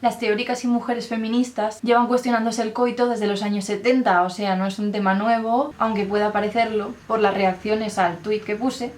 Las teóricas y mujeres feministas llevan cuestionándose el coito desde los años 70, o sea, no es un tema nuevo, aunque pueda parecerlo por las reacciones al tuit que puse,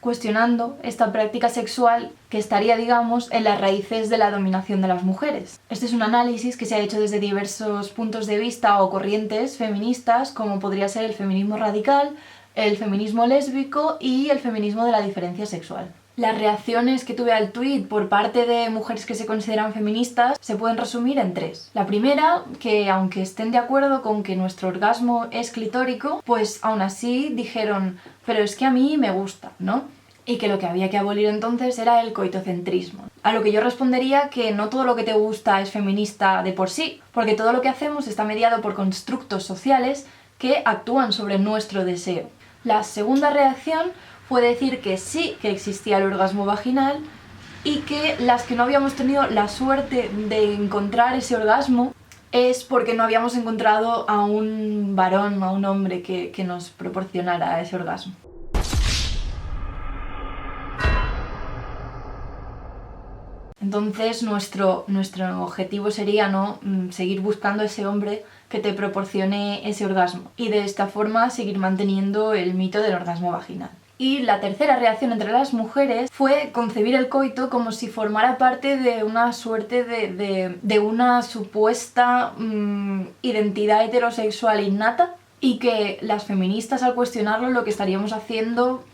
cuestionando esta práctica sexual que estaría, digamos, en las raíces de la dominación de las mujeres. Este es un análisis que se ha hecho desde diversos puntos de vista o corrientes feministas, como podría ser el feminismo radical, el feminismo lésbico y el feminismo de la diferencia sexual. Las reacciones que tuve al tuit por parte de mujeres que se consideran feministas se pueden resumir en tres. La primera, que aunque estén de acuerdo con que nuestro orgasmo es clitórico, pues aún así dijeron, pero es que a mí me gusta, ¿no? Y que lo que había que abolir entonces era el coitocentrismo. A lo que yo respondería que no todo lo que te gusta es feminista de por sí, porque todo lo que hacemos está mediado por constructos sociales que actúan sobre nuestro deseo. La segunda reacción fue decir que sí que existía el orgasmo vaginal y que las que no habíamos tenido la suerte de encontrar ese orgasmo es porque no habíamos encontrado a un varón, a un hombre que nos proporcionara ese orgasmo. Entonces nuestro objetivo sería ¿no? seguir buscando ese hombre que te proporcione ese orgasmo y de esta forma seguir manteniendo el mito del orgasmo vaginal. Y la tercera reacción entre las mujeres fue concebir el coito como si formara parte de una suerte de una supuesta identidad heterosexual innata y que las feministas al cuestionarlo lo que estaríamos haciendo,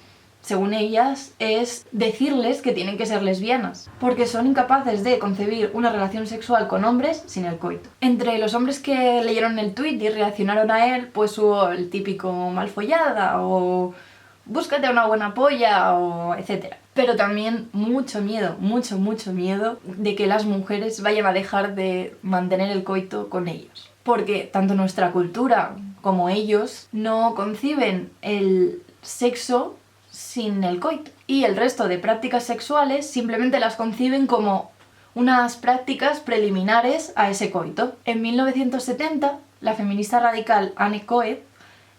según ellas, es decirles que tienen que ser lesbianas, porque son incapaces de concebir una relación sexual con hombres sin el coito. Entre los hombres que leyeron el tuit y reaccionaron a él, pues hubo el típico malfollada o búscate una buena polla o etcétera. Pero también mucho miedo de que las mujeres vayan a dejar de mantener el coito con ellos. Porque tanto nuestra cultura como ellos no conciben el sexo sin el coito. Y el resto de prácticas sexuales simplemente las conciben como unas prácticas preliminares a ese coito. En 1970, la feminista radical Anne Coed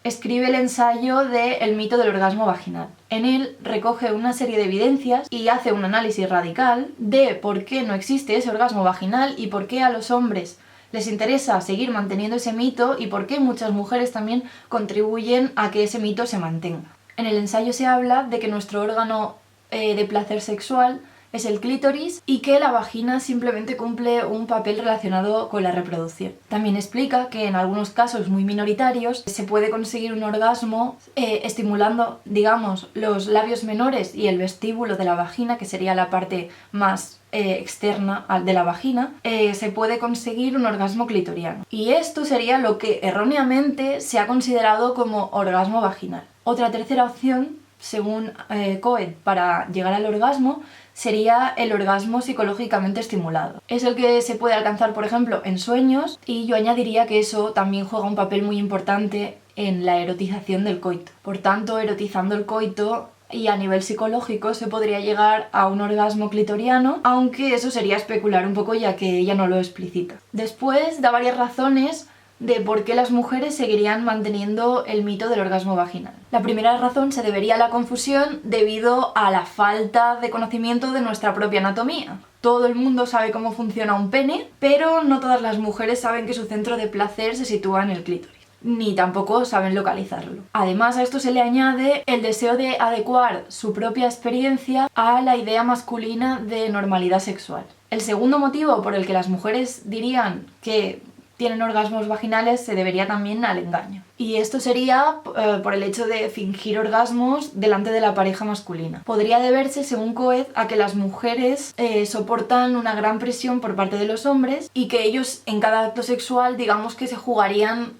escribe el ensayo de El mito del orgasmo vaginal. En él recoge una serie de evidencias y hace un análisis radical de por qué no existe ese orgasmo vaginal y por qué a los hombres les interesa seguir manteniendo ese mito y por qué muchas mujeres también contribuyen a que ese mito se mantenga. En el ensayo se habla de que nuestro órgano de placer sexual es el clítoris y que la vagina simplemente cumple un papel relacionado con la reproducción. También explica que en algunos casos muy minoritarios se puede conseguir un orgasmo estimulando, digamos, los labios menores y el vestíbulo de la vagina, que sería la parte más externa de la vagina, se puede conseguir un orgasmo clitoriano. Y esto sería lo que erróneamente se ha considerado como orgasmo vaginal. Otra tercera opción, según Coed, para llegar al orgasmo sería el orgasmo psicológicamente estimulado. Es el que se puede alcanzar, por ejemplo, en sueños, y yo añadiría que eso también juega un papel muy importante en la erotización del coito. Por tanto, erotizando el coito y a nivel psicológico se podría llegar a un orgasmo clitoriano, aunque eso sería especular un poco ya que ella no lo explicita. Después da varias razones de por qué las mujeres seguirían manteniendo el mito del orgasmo vaginal. La primera razón se debería a la confusión debido a la falta de conocimiento de nuestra propia anatomía. Todo el mundo sabe cómo funciona un pene, pero no todas las mujeres saben que su centro de placer se sitúa en el clítoris, ni tampoco saben localizarlo. Además, a esto se le añade el deseo de adecuar su propia experiencia a la idea masculina de normalidad sexual. El segundo motivo por el que las mujeres dirían que tienen orgasmos vaginales se debería también al engaño. Y esto sería por el hecho de fingir orgasmos delante de la pareja masculina. Podría deberse, según Coed, a que las mujeres soportan una gran presión por parte de los hombres y que ellos en cada acto sexual, digamos que se jugarían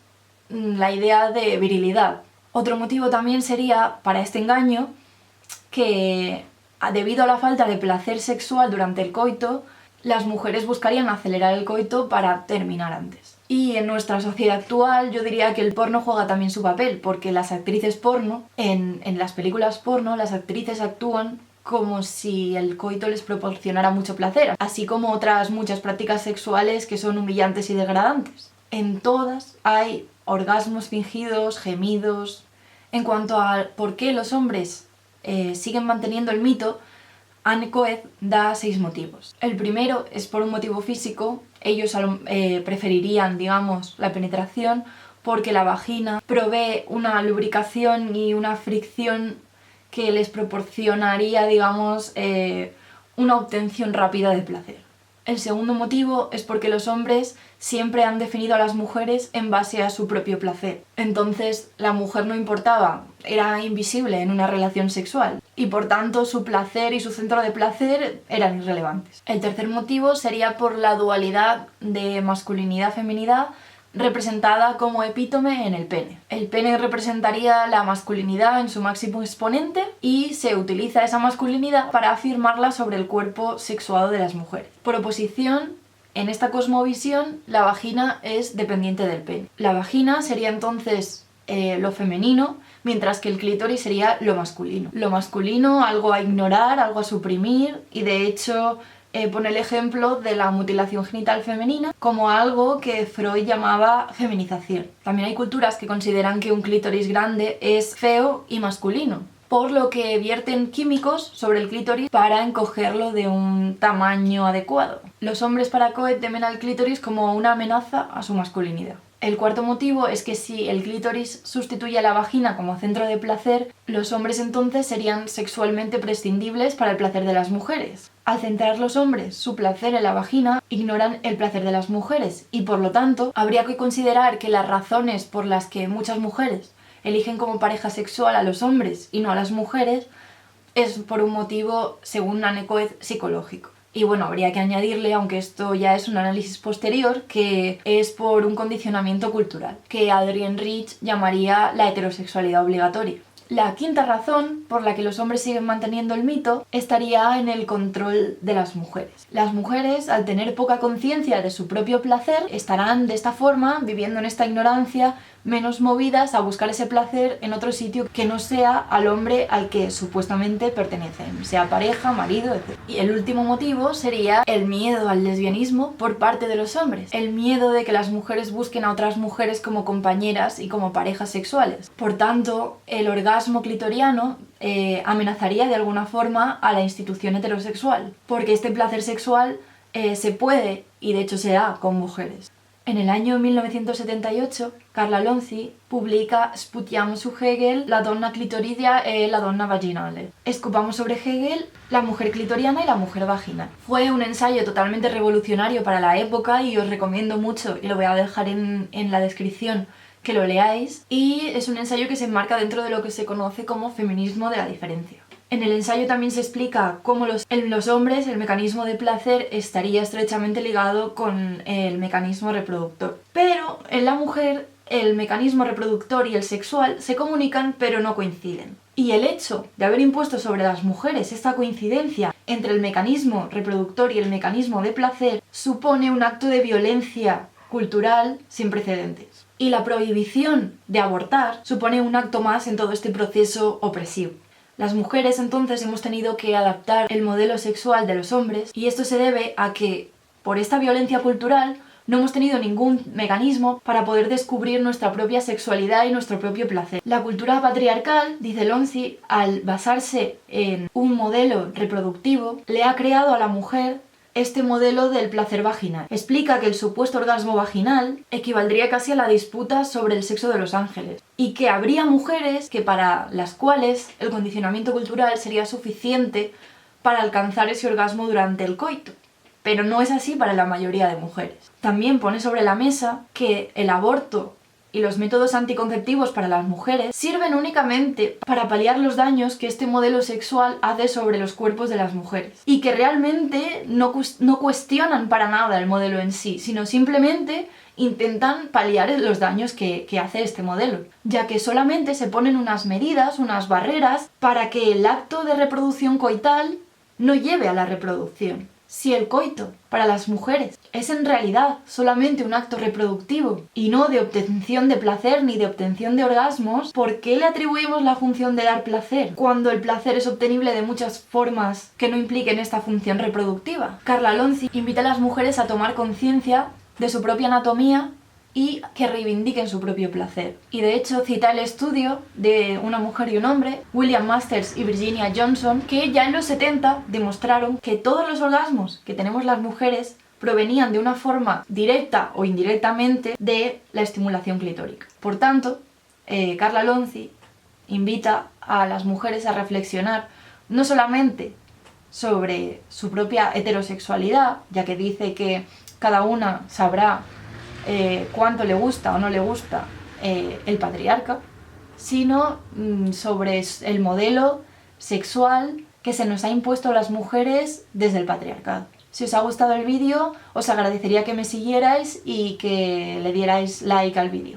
la idea de virilidad. Otro motivo también sería, para este engaño, que debido a la falta de placer sexual durante el coito, las mujeres buscarían acelerar el coito para terminar antes. Y en nuestra sociedad actual yo diría que el porno juega también su papel, porque las actrices porno, en las películas porno, las actrices actúan como si el coito les proporcionara mucho placer, así como otras muchas prácticas sexuales que son humillantes y degradantes. En todas hay orgasmos fingidos, gemidos. En cuanto a por qué los hombres siguen manteniendo el mito, Anne Coed da 6 motivos. El primero es por un motivo físico. Ellos preferirían, digamos, la penetración porque la vagina provee una lubricación y una fricción que les proporcionaría, digamos, una obtención rápida de placer. El segundo motivo es porque los hombres siempre han definido a las mujeres en base a su propio placer. Entonces, la mujer no importaba, era invisible en una relación sexual y por tanto su placer y su centro de placer eran irrelevantes. El tercer motivo sería por la dualidad de masculinidad-feminidad representada como epítome en el pene. El pene representaría la masculinidad en su máximo exponente y se utiliza esa masculinidad para afirmarla sobre el cuerpo sexuado de las mujeres. Por oposición, en esta cosmovisión, la vagina es dependiente del pene. La vagina sería entonces lo femenino, mientras que el clítoris sería lo masculino. Lo masculino, algo a ignorar, algo a suprimir, y de hecho pone el ejemplo de la mutilación genital femenina como algo que Freud llamaba feminización. También hay culturas que consideran que un clítoris grande es feo y masculino, por lo que vierten químicos sobre el clítoris para encogerlo de un tamaño adecuado. Los hombres para Coed temen al clítoris como una amenaza a su masculinidad. El cuarto motivo es que si el clítoris sustituye a la vagina como centro de placer, los hombres entonces serían sexualmente prescindibles para el placer de las mujeres. Al centrar los hombres su placer en la vagina, ignoran el placer de las mujeres y por lo tanto habría que considerar que las razones por las que muchas mujeres eligen como pareja sexual a los hombres y no a las mujeres es por un motivo, según Anne Coed, psicológico. Y bueno, habría que añadirle, aunque esto ya es un análisis posterior, que es por un condicionamiento cultural, que Adrienne Rich llamaría la heterosexualidad obligatoria. La quinta razón por la que los hombres siguen manteniendo el mito estaría en el control de las mujeres. Las mujeres, al tener poca conciencia de su propio placer, estarán de esta forma, viviendo en esta ignorancia, menos movidas a buscar ese placer en otro sitio que no sea al hombre al que supuestamente pertenecen, sea pareja, marido, etc. Y el último motivo sería el miedo al lesbianismo por parte de los hombres, el miedo de que las mujeres busquen a otras mujeres como compañeras y como parejas sexuales. Por tanto, el orgasmo clitoriano amenazaría de alguna forma a la institución heterosexual, porque este placer sexual se puede, y de hecho se da, con mujeres. En el año 1978, Carla Lonzi publica Sputiamo su Hegel, la donna clitoridia e la donna vaginale. Escupamos sobre Hegel, la mujer clitoriana y la mujer vaginal. Fue un ensayo totalmente revolucionario para la época y os recomiendo mucho, y lo voy a dejar en la descripción, que lo leáis. Y es un ensayo que se enmarca dentro de lo que se conoce como feminismo de la diferencia. En el ensayo también se explica cómo en los hombres el mecanismo de placer estaría estrechamente ligado con el mecanismo reproductor. Pero en la mujer el mecanismo reproductor y el sexual se comunican pero no coinciden. Y el hecho de haber impuesto sobre las mujeres esta coincidencia entre el mecanismo reproductor y el mecanismo de placer supone un acto de violencia cultural sin precedentes. Y la prohibición de abortar supone un acto más en todo este proceso opresivo. Las mujeres entonces hemos tenido que adaptar el modelo sexual de los hombres y esto se debe a que, por esta violencia cultural, no hemos tenido ningún mecanismo para poder descubrir nuestra propia sexualidad y nuestro propio placer. La cultura patriarcal, dice Lonzi, al basarse en un modelo reproductivo, le ha creado a la mujer este modelo del placer vaginal. Explica que el supuesto orgasmo vaginal equivaldría casi a la disputa sobre el sexo de los ángeles y que habría mujeres para las cuales el condicionamiento cultural sería suficiente para alcanzar ese orgasmo durante el coito. Pero no es así para la mayoría de mujeres. También pone sobre la mesa que el aborto y los métodos anticonceptivos para las mujeres sirven únicamente para paliar los daños que este modelo sexual hace sobre los cuerpos de las mujeres y que realmente no cuestionan para nada el modelo en sí, sino simplemente intentan paliar los daños que hace este modelo, ya que solamente se ponen unas medidas, unas barreras para que el acto de reproducción coital no lleve a la reproducción. Si el coito, para las mujeres, es en realidad solamente un acto reproductivo y no de obtención de placer ni de obtención de orgasmos, ¿por qué le atribuimos la función de dar placer cuando el placer es obtenible de muchas formas que no impliquen esta función reproductiva? Carla Lonzi invita a las mujeres a tomar conciencia de su propia anatomía y que reivindiquen su propio placer. Y de hecho cita el estudio de una mujer y un hombre, William Masters y Virginia Johnson, que ya en los 70 demostraron que todos los orgasmos que tenemos las mujeres provenían de una forma directa o indirectamente de la estimulación clitórica. Por tanto, Carla Lonzi invita a las mujeres a reflexionar no solamente sobre su propia heterosexualidad, ya que dice que cada una sabrá cuánto le gusta o no le gusta el patriarca, sino sobre el modelo sexual que se nos ha impuesto a las mujeres desde el patriarcado. Si os ha gustado el vídeo, os agradecería que me siguierais y que le dierais like al vídeo.